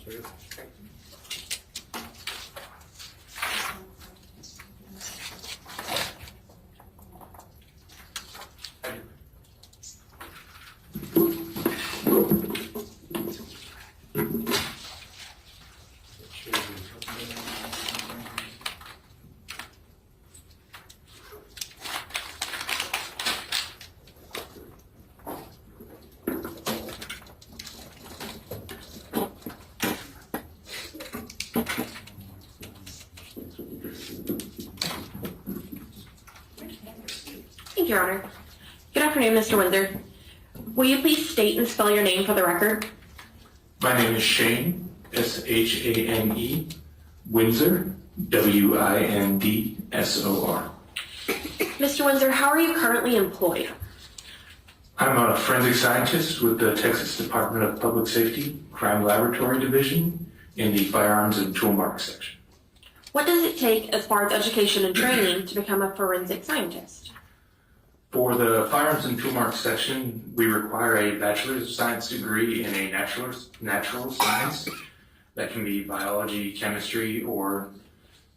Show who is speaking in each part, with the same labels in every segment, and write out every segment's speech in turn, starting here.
Speaker 1: Thank you, Your Honor. Good afternoon, Mr. Windsor. Will you please state and spell your name for the record?
Speaker 2: My name is Shane, S-H-A-N-E, Windsor, W-I-N-D-S-O-R.
Speaker 1: Mr. Windsor, how are you currently employed?
Speaker 2: I'm a forensic scientist with the Texas Department of Public Safety, Crime Laboratory Division, in the firearms and tool mark section.
Speaker 1: What does it take as far as education and training to become a forensic scientist?
Speaker 2: For the firearms and tool mark section, we require a Bachelor's of Science degree in a natural science. That can be biology, chemistry, or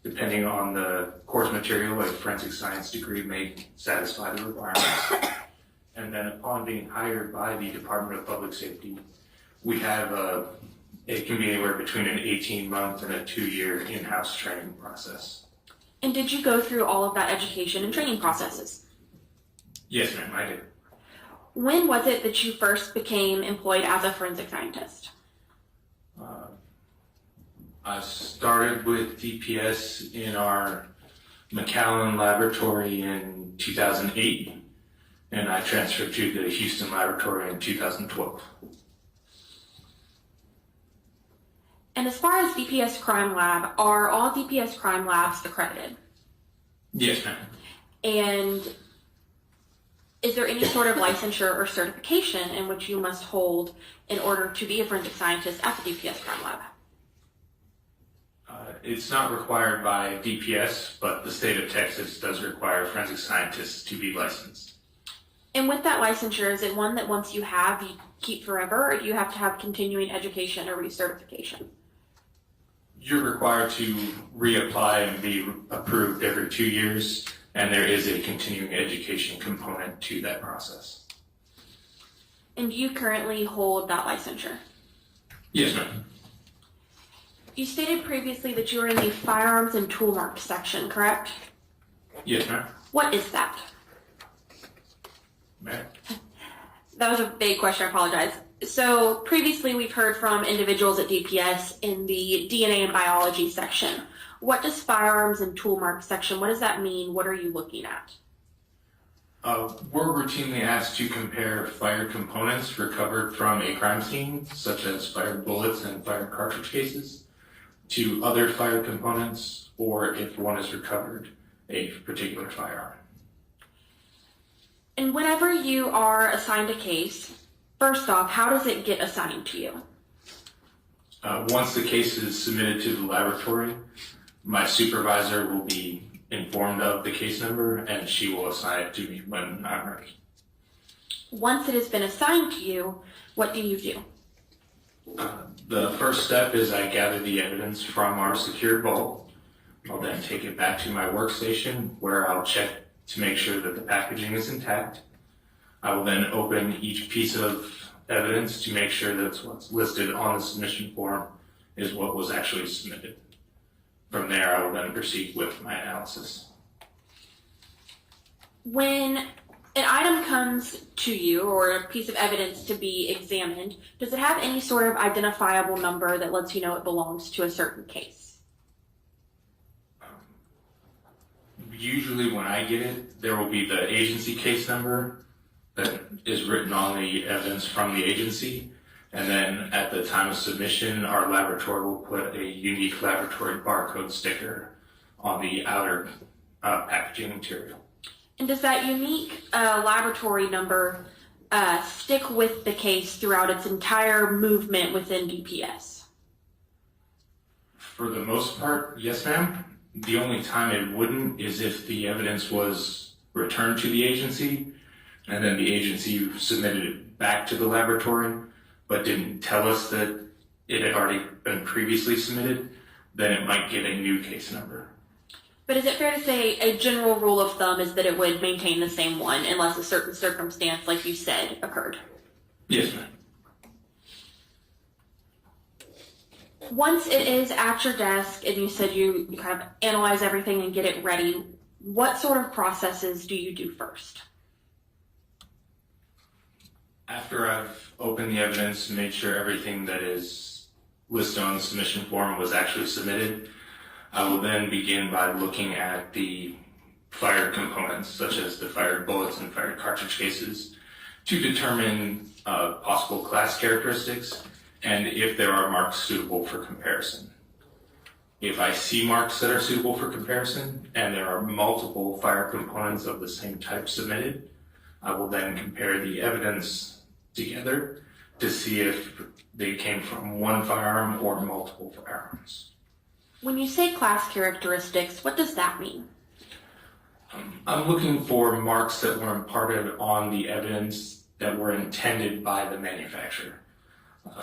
Speaker 2: depending on the course material, a forensic science degree may satisfy the requirements. And then upon being hired by the Department of Public Safety, we have it can be anywhere between an 18-month and a 2-year in-house training process.
Speaker 1: And did you go through all of that education and training processes?
Speaker 2: Yes, ma'am, I did.
Speaker 1: When was it that you first became employed as a forensic scientist?
Speaker 2: I started with DPS in our McAllen laboratory in 2008, and I transferred to the Houston laboratory in 2012.
Speaker 1: And as far as DPS Crime Lab, are all DPS Crime Labs accredited?
Speaker 2: Yes, ma'am.
Speaker 1: And is there any sort of licensure or certification in which you must hold in order to be a forensic scientist at the DPS Crime Lab?
Speaker 2: It's not required by DPS, but the state of Texas does require forensic scientists to be licensed.
Speaker 1: And with that licensure, is it one that once you have, you keep forever, or do you have to have continuing education or recertification?
Speaker 2: You're required to reapply and be approved every 2 years, and there is a continuing education component to that process.
Speaker 1: And do you currently hold that licensure?
Speaker 2: Yes, ma'am.
Speaker 1: You stated previously that you were in the firearms and tool mark section, correct?
Speaker 2: Yes, ma'am.
Speaker 1: What is that?
Speaker 2: Ma'am.
Speaker 1: That was a vague question, I apologize. So previously we've heard from individuals at DPS in the DNA and biology section. What does firearms and tool mark section, what does that mean? What are you looking at?
Speaker 2: We're routinely asked to compare fired components recovered from a crime scene, such as fired bullets and fired cartridge cases, to other fired components, or if one has recovered a particular firearm.
Speaker 1: And whenever you are assigned a case, first off, how does it get assigned to you?
Speaker 2: Once the case is submitted to the laboratory, my supervisor will be informed of the case number, and she will assign it to me when I'm ready.
Speaker 1: Once it has been assigned to you, what do you do?
Speaker 2: The first step is I gather the evidence from our secured vault. I'll then take it back to my workstation where I'll check to make sure that the packaging is intact. I will then open each piece of evidence to make sure that what's listed on the submission form is what was actually submitted. From there, I will then proceed with my analysis.
Speaker 1: When an item comes to you, or a piece of evidence to be examined, does it have any sort of identifiable number that lets you know it belongs to a certain case?
Speaker 2: Usually when I get it, there will be the agency case number that is written on the evidence from the agency. And then at the time of submission, our laboratory will put a unique laboratory barcode sticker on the outer packaging material.
Speaker 1: And does that unique laboratory number stick with the case throughout its entire movement within DPS?
Speaker 2: For the most part, yes, ma'am. The only time it wouldn't is if the evidence was returned to the agency and then the agency submitted it back to the laboratory, but didn't tell us that it had already been previously submitted, then it might get a new case number.
Speaker 1: But is it fair to say a general rule of thumb is that it would maintain the same one unless a certain circumstance, like you said, occurred?
Speaker 2: Yes, ma'am.
Speaker 1: Once it is at your desk and you said you kind of analyze everything and get it ready, what sort of processes do you do first?
Speaker 2: After I've opened the evidence and made sure everything that is listed on the submission form was actually submitted, I will then begin by looking at the fired components, such as the fired bullets and fired cartridge cases, to determine possible class characteristics and if there are marks suitable for comparison. If I see marks that are suitable for comparison and there are multiple fire components of the same type submitted, I will then compare the evidence together to see if they came from one firearm or multiple firearms.
Speaker 1: When you say class characteristics, what does that mean?
Speaker 2: I'm looking for marks that were imparted on the evidence that were intended by the manufacturer.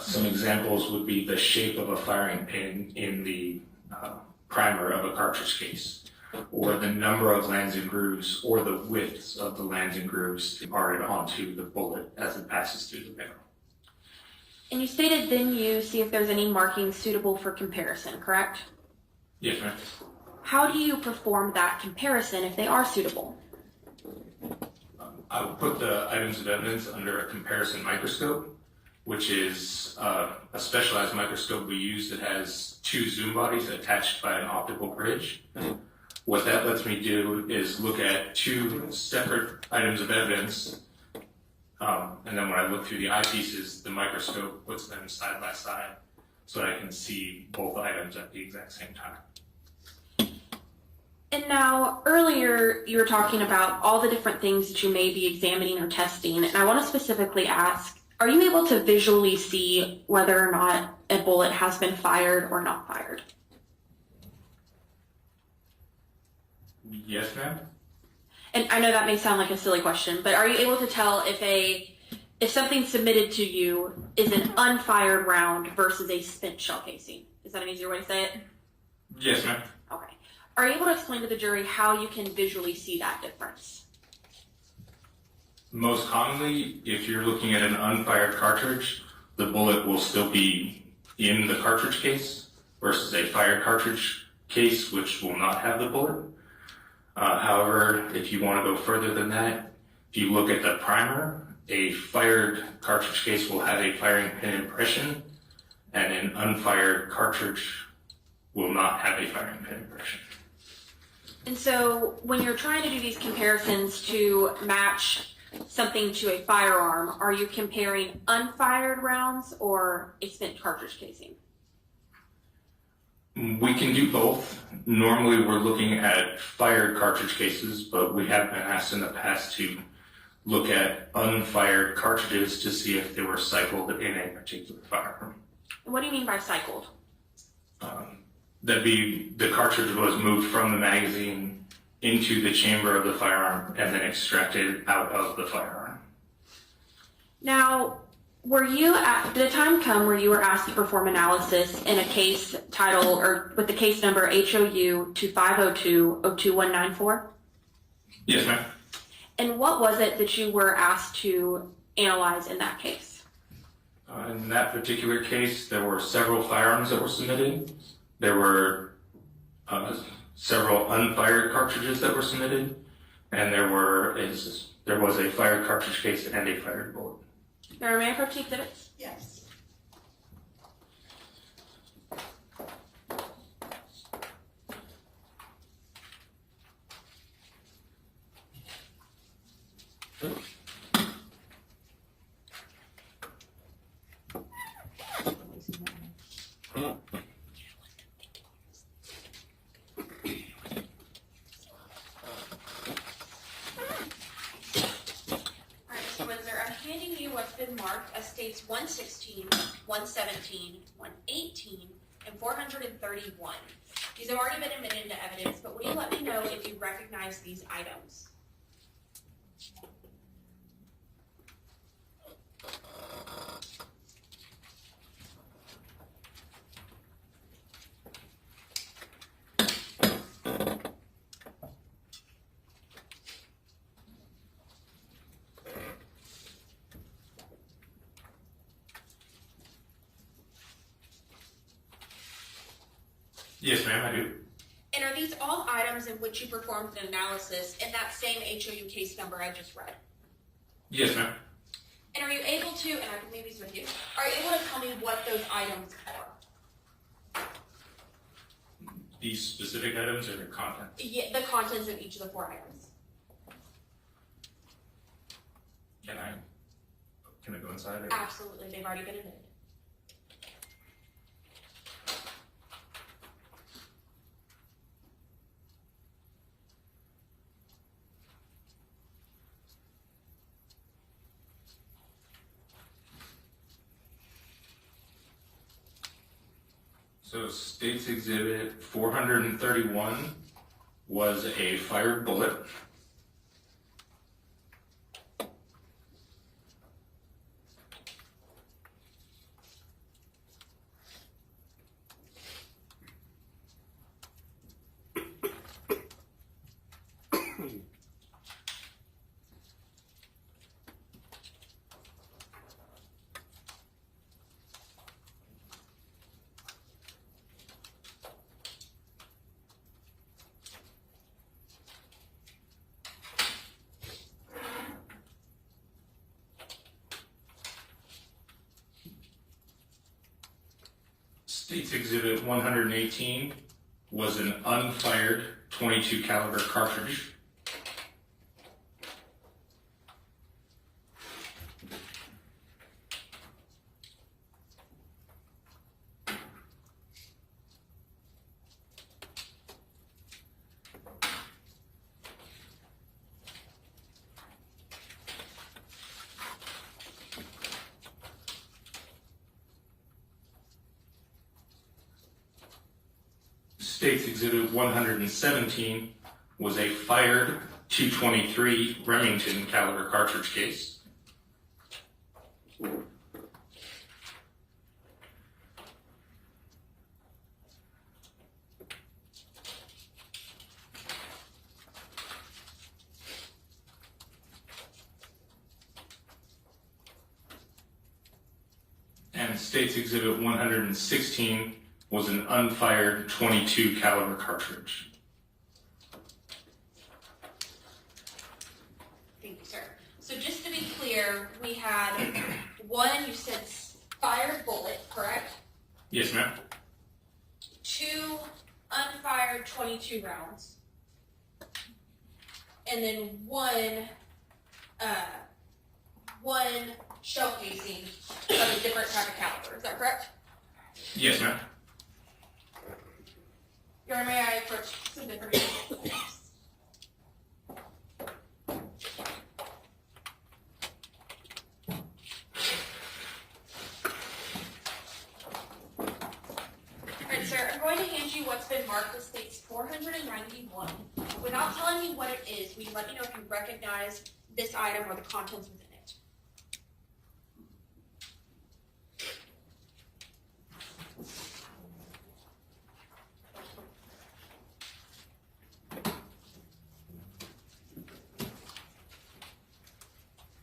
Speaker 2: Some examples would be the shape of a firing pin in the primer of a cartridge case, or the number of lands and grooves, or the widths of the lands and grooves imparted onto the bullet as it passes through the barrel.
Speaker 1: And you stated then you see if there's any markings suitable for comparison, correct?
Speaker 2: Yes, ma'am.
Speaker 1: How do you perform that comparison if they are suitable?
Speaker 2: I would put the items of evidence under a comparison microscope, which is a specialized microscope we use that has two zoom bodies attached by an optical bridge. What that lets me do is look at two separate items of evidence, and then when I look through the eyepieces, the microscope puts them side by side so I can see both items at the exact same time.
Speaker 1: And now, earlier you were talking about all the different things that you may be examining or testing, and I want to specifically ask, are you able to visually see whether or not a bullet has been fired or not fired?
Speaker 2: Yes, ma'am.
Speaker 1: And I know that may sound like a silly question, but are you able to tell if something submitted to you is an unfired round versus a spent shell casing? Is that an easier way to say it?
Speaker 2: Yes, ma'am.
Speaker 1: Okay. Are you able to explain to the jury how you can visually see that difference?
Speaker 2: Most commonly, if you're looking at an unfired cartridge, the bullet will still be in the cartridge case versus a fired cartridge case, which will not have the bullet. However, if you want to go further than that, if you look at the primer, a fired cartridge case will have a firing pin impression, and an unfired cartridge will not have a firing pin impression.
Speaker 1: And so when you're trying to do these comparisons to match something to a firearm, are you comparing unfired rounds or a spent cartridge casing?
Speaker 2: We can do both. Normally we're looking at fired cartridge cases, but we have been asked in the past to look at unfired cartridges to see if they were cycled in a particular firearm.
Speaker 1: What do you mean by cycled?
Speaker 2: That'd be the cartridge was moved from the magazine into the chamber of the firearm and then extracted out of the firearm.
Speaker 1: Now, did a time come where you were asked to perform analysis in a case title or with the case number HOU 2502-02194?
Speaker 2: Yes, ma'am.
Speaker 1: And what was it that you were asked to analyze in that case?
Speaker 2: In that particular case, there were several firearms that were submitted. There were several unfired cartridges that were submitted, and there was a fired cartridge case and a fired bullet.
Speaker 1: Now, may I approach the exhibits?
Speaker 3: Yes.
Speaker 1: What's been marked as states 116, 117, 118, and 431. These have already been admitted into evidence, but will you let me know if you recognize these items?
Speaker 2: Yes, ma'am, I do.
Speaker 1: And are these all items in which you performed an analysis in that same HOU case number I just read?
Speaker 2: Yes, ma'am.
Speaker 1: And are you able to, and I can leave these with you, are you able to tell me what those items are?
Speaker 2: These specific items or the content?
Speaker 1: Yeah, the contents of each of the 4 items.
Speaker 2: Can I go inside? Or?
Speaker 1: Absolutely, they've already been admitted.
Speaker 2: So State's Exhibit 431 was a fired bullet. State's Exhibit 118 was an unfired .22 caliber cartridge. State's Exhibit 117 was a fired .223 Remington caliber cartridge case. And State's Exhibit 116 was an unfired .22 caliber cartridge.
Speaker 1: Thank you, sir. So just to be clear, we had one, you said fired bullet, correct?
Speaker 2: Yes, ma'am.
Speaker 1: 2 unfired .22 rounds. And then one shell casing of a different type of caliber. Is that correct?
Speaker 2: Yes, ma'am.
Speaker 1: Your Honor, may I approach some different? Alright, sir, I'm going to hand you what's been marked as State's 491. Without telling me what it is, will you let me know if you recognize this item or the contents within it?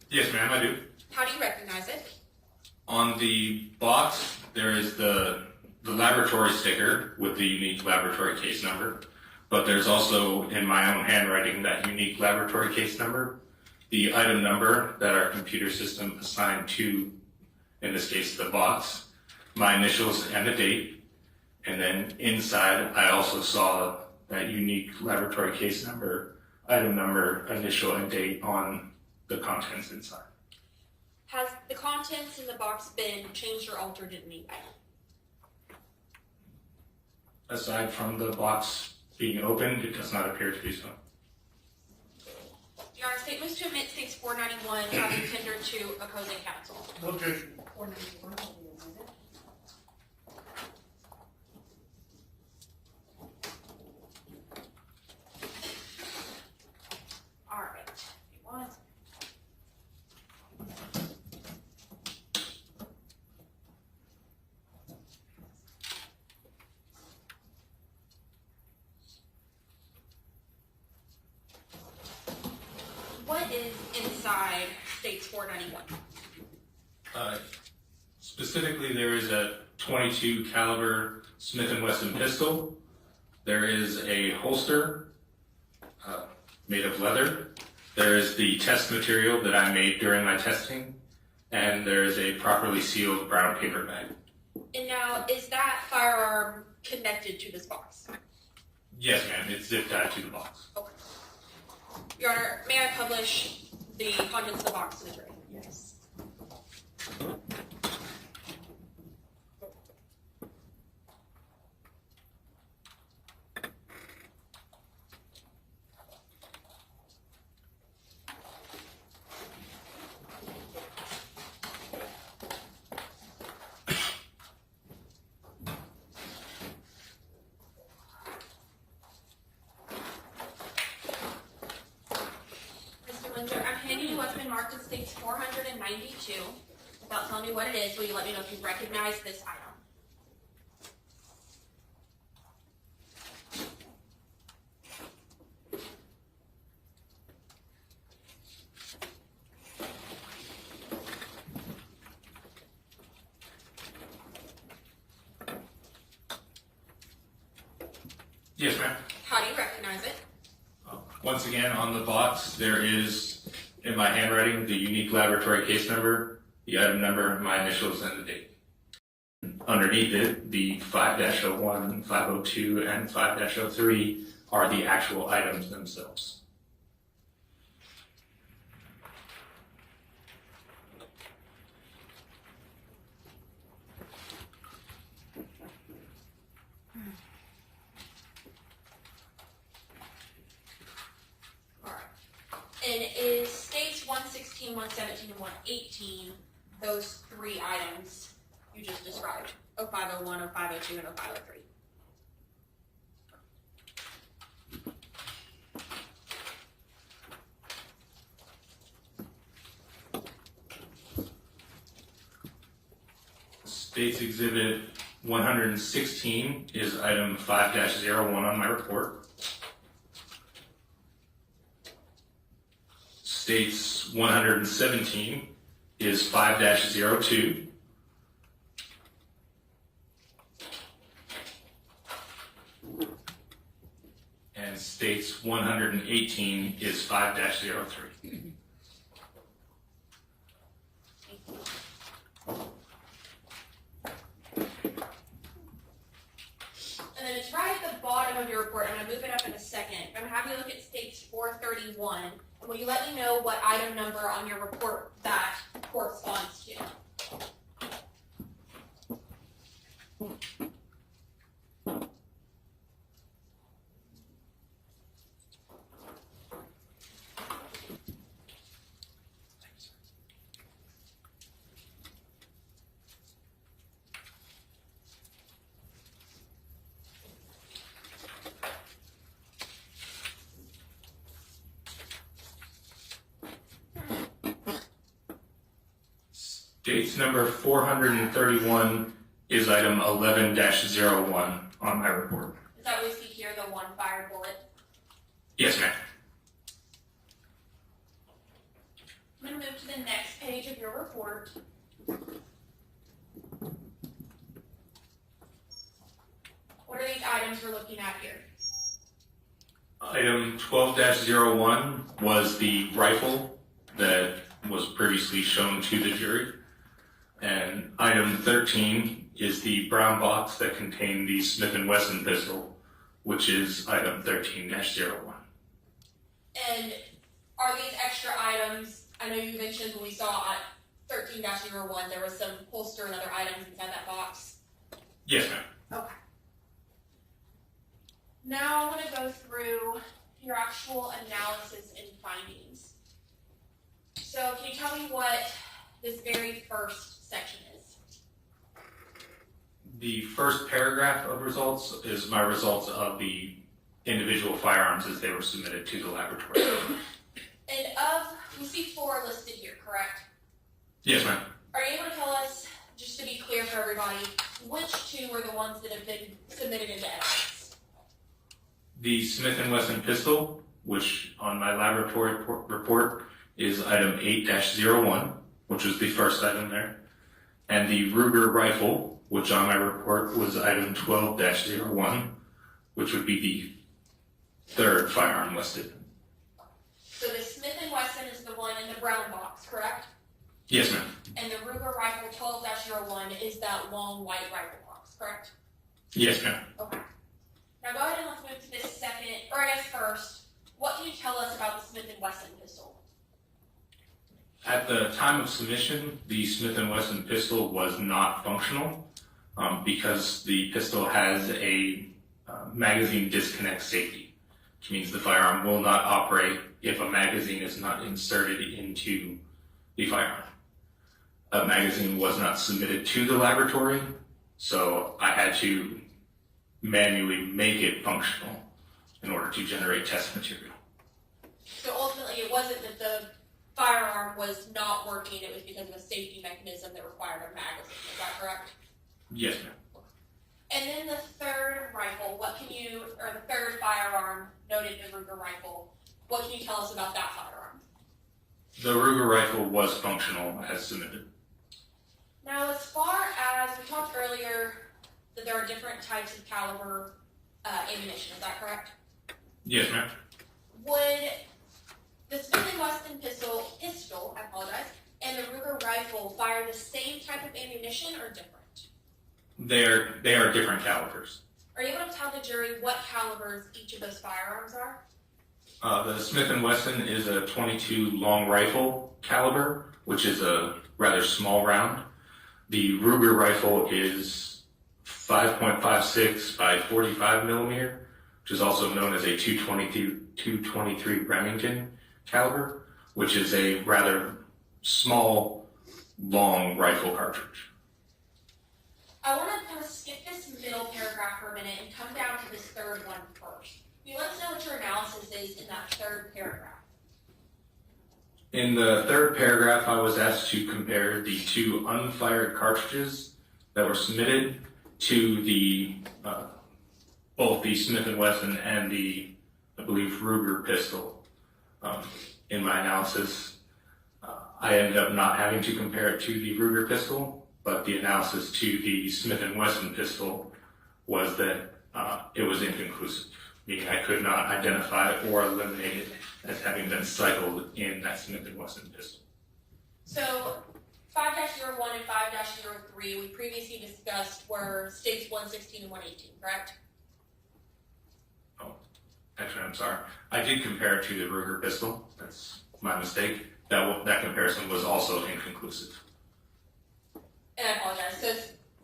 Speaker 2: Yes, ma'am, I do.
Speaker 1: How do you recognize it?
Speaker 2: On the box, there is the laboratory sticker with the unique laboratory case number, but there's also, in my own handwriting, that unique laboratory case number, the item number that our computer system assigned to, in this case, the box, my initials and the date, and then inside, I also saw that unique laboratory case number, item number, initial, and date on the contents inside.
Speaker 1: Has the contents in the box been changed or altered in any way?
Speaker 2: Aside from the box being opened, it does not appear to be so.
Speaker 1: Your Honor, statements to admit State's 491 have been tendered to opposing counsel.
Speaker 2: Okay.
Speaker 1: 491 will be admitted. All right. One. What is inside State's 491?
Speaker 2: Specifically, there is a .22 caliber Smith & Wesson pistol There is a holster made of leather. There is the test material that I made during my testing, and there is a properly sealed brown paper bag.
Speaker 1: And now, is that firearm connected to this box?
Speaker 2: Yes, ma'am. It's zip tied to the box.
Speaker 1: Okay. Your Honor, may I publish the contents of the box to the jury?
Speaker 3: Yes.
Speaker 1: Mr. Windsor, I'm handing you what's been marked as States 492. Without telling me what it is, will you let me know if you recognize this item?
Speaker 2: Yes, ma'am.
Speaker 1: How do you recognize it?
Speaker 2: Once again, on the box, there is, in my handwriting, the unique laboratory case number, the item number, my initials, and the date. Underneath it, the 5-01, 502, and 5-03 are the actual items themselves.
Speaker 1: And is states 116, 117, and 118 those three items you just described? 0501, 0502, and 0503.
Speaker 2: States Exhibit 116 is item 5-01 on my report. States 117 is 5-02. And states 118 is 5-03.
Speaker 1: And then it's right at the bottom of your report. I'm going to move it up in a second. I'm going to have you look at states 431. And will you let me know what item number on your report that corresponds to?
Speaker 2: States number 431 is item 11-01 on my report.
Speaker 1: Is that what we see here, the one fired bullet?
Speaker 2: Yes, ma'am.
Speaker 1: I'm going to move to the next page of your report. What are these items we're looking at here?
Speaker 2: Item 12-01 was the rifle that was previously shown to the jury. And item 13 is the brown box that contained the Smith & Wesson pistol, which is item 13-01.
Speaker 1: And are these extra items, I know you mentioned when we saw at 13-01, there was some holster and other items inside that box.
Speaker 2: Yes, ma'am.
Speaker 1: Okay. Now I want to go through your actual analysis and findings. So can you tell me what this very first section is?
Speaker 2: The first paragraph of results is my results of the individual firearms as they were submitted to the laboratory.
Speaker 1: And we see 4 listed here, correct?
Speaker 2: Yes, ma'am.
Speaker 1: Are you able to tell us, just to be clear for everybody, which 2 were the ones that have been submitted into evidence?
Speaker 2: The Smith & Wesson pistol, which on my laboratory report is item 8-01, which was the first item there, and the Ruger rifle, which on my report was item 12-01, which would be the third firearm listed.
Speaker 1: So the Smith & Wesson is the one in the brown box, correct?
Speaker 2: Yes, ma'am.
Speaker 1: And the Ruger rifle 12-01 is that long white rifle box, correct?
Speaker 2: Yes, ma'am.
Speaker 1: Okay. Now go ahead and let's move to this second, or I guess first, what can you tell us about the Smith & Wesson pistol?
Speaker 2: At the time of submission, the Smith & Wesson pistol was not functional because the pistol has a magazine disconnect safety, which means the firearm will not operate if a magazine is not inserted into the firearm. A magazine was not submitted to the laboratory, so I had to manually make it functional in order to generate test material.
Speaker 1: So ultimately, it wasn't that the firearm was not working, it was because of a safety mechanism that required a magazine, is that correct?
Speaker 2: Yes, ma'am.
Speaker 1: And then the third rifle, or the third firearm noted in the Ruger rifle, what can you tell us about that firearm?
Speaker 2: The Ruger rifle was functional as submitted.
Speaker 1: Now, as far as, we talked earlier that there are different types of caliber ammunition, is that correct?
Speaker 2: Yes, ma'am.
Speaker 1: Would the Smith & Wesson pistol, and the Ruger rifle fire the same type of ammunition or different?
Speaker 2: They are different calibers.
Speaker 1: Are you able to tell the jury what calibers each of those firearms are?
Speaker 2: The Smith & Wesson is a .22 long rifle caliber, which is a rather small round. The Ruger rifle is 5.56 by 45 millimeter, which is also known as a 223 Remington caliber, which is a rather small, long rifle cartridge.
Speaker 1: I want to kind of skip this middle paragraph for a minute and come down to this third one first. Can you let us know what your analysis is in that third paragraph?
Speaker 2: In the third paragraph, I was asked to compare the two unfired cartridges that were submitted to the both the Smith & Wesson and the, I believe, Ruger pistol. In my analysis, I ended up not having to compare it to the Ruger pistol, but the analysis to the Smith & Wesson pistol was that it was inconclusive, meaning I could not identify or eliminate it as having been cycled in that Smith & Wesson pistol.
Speaker 1: So 5-01 and 5-03 we previously discussed were states 116 and 118, correct?
Speaker 2: Oh, actually, I'm sorry. I did compare it to the Ruger pistol. That's my mistake. That comparison was also inconclusive.
Speaker 1: And I apologize. So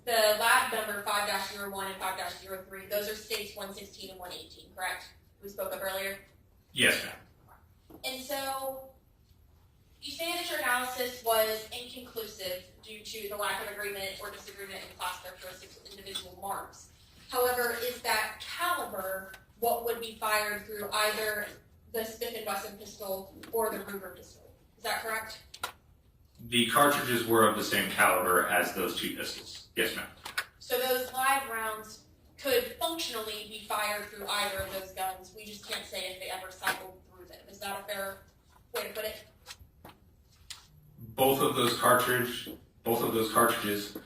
Speaker 1: the lab number 5-01 and 5-03, those are states 116 and 118, correct? We spoke of earlier.
Speaker 2: Yes, ma'am.
Speaker 1: And so you say that your analysis was inconclusive due to the lack of agreement or disagreement in class characteristics of individual marks. However, is that caliber what would be fired through either the Smith & Wesson pistol or the Ruger pistol? Is that correct?
Speaker 2: The cartridges were of the same caliber as those two pistols. Yes, ma'am.
Speaker 1: So those live rounds could functionally be fired through either of those guns. We just can't say if they ever cycled through them. Is that a fair way to put it?
Speaker 2: Both of those cartridges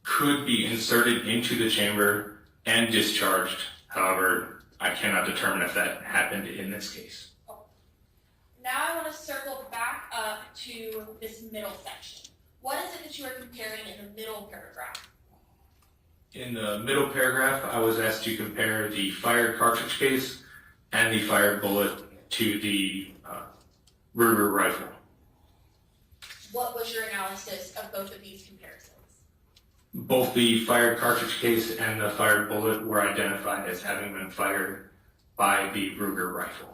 Speaker 2: could be inserted into the chamber and discharged. However, I cannot determine if that happened in this case.
Speaker 1: Now I want to circle back up to this middle section. What is it that you are comparing in the middle paragraph?
Speaker 2: In the middle paragraph, I was asked to compare the fired cartridge case and the fired bullet to the Ruger rifle.
Speaker 1: What was your analysis of both of these comparisons?
Speaker 2: Both the fired cartridge case and the fired bullet were identified as having been fired by the Ruger rifle.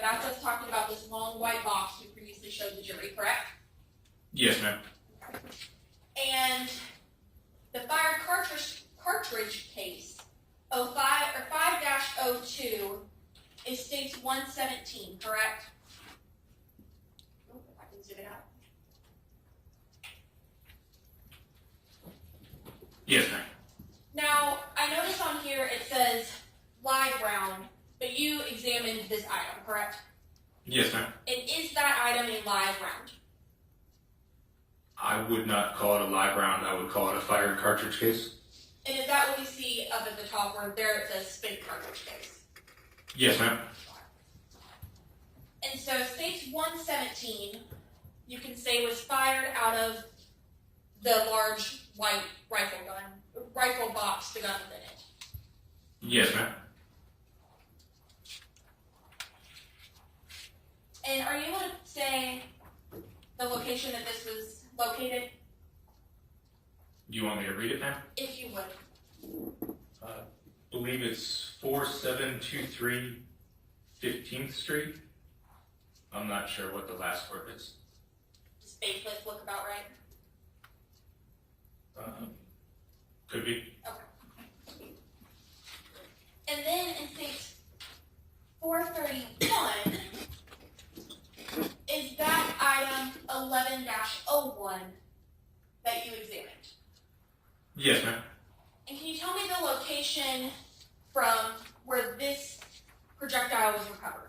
Speaker 2: That's us talking about this long white box we previously showed the jury, correct? Yes, ma'am.
Speaker 1: And the fired cartridge case, 5-02, is states 117, correct? Oh, if I can zoom it out. item, correct?
Speaker 2: Yes, ma'am.
Speaker 1: And is that item a live round?
Speaker 2: I would not call it a live round. I would call it a fired cartridge case.
Speaker 1: And is that what we see up at the top where there it says spent cartridge case?
Speaker 2: Yes, ma'am.
Speaker 1: And so States 117, you can say was fired out of the large white rifle box, the gun within it.
Speaker 2: Yes, ma'am.
Speaker 1: And are you able to say the location that this was located,
Speaker 2: You want me to read it, ma'am?
Speaker 1: if you would?
Speaker 2: I believe it's 4723 15th Street. I'm not sure what the last word is.
Speaker 1: Does Baycliff look about right?
Speaker 2: Could be.
Speaker 1: Okay. And then in States 431, is that item 11-01 that you examined?
Speaker 2: Yes, ma'am.
Speaker 1: And can you tell me the location from where this projectile was recovered?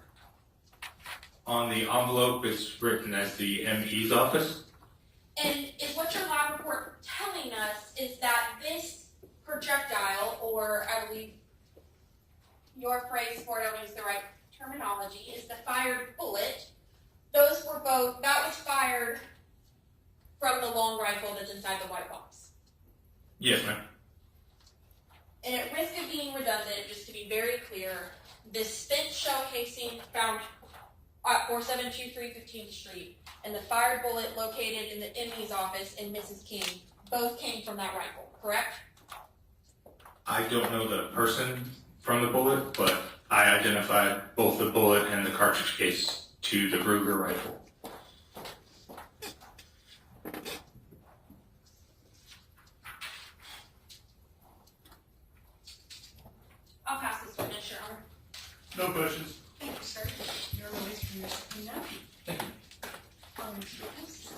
Speaker 2: On the envelope, it's written as the ME's office.
Speaker 1: And is what your lab report telling us is that this projectile, or I believe your phrase for it, I don't use the right terminology, is the fired bullet. Those were both, that was fired from the long rifle that's inside the white box.
Speaker 2: Yes, ma'am.
Speaker 1: And at risk of being redundant, just to be very clear, this spent shell casing found at 4723 15th Street and the fired bullet located in the ME's office in Mrs. King both came from that rifle, correct?
Speaker 2: I don't know the person from the bullet, but I identified both the bullet and the cartridge case to the Ruger rifle.
Speaker 1: I'll pass this witness, Your Honor.
Speaker 2: No questions.
Speaker 1: Thank you, sir.
Speaker 3: You're released from your subpoena.
Speaker 2: Thank you.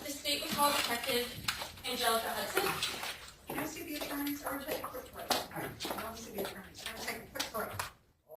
Speaker 1: The state will call Detective Angelica Hudson.
Speaker 3: Can I see the attorney's or take a quick break?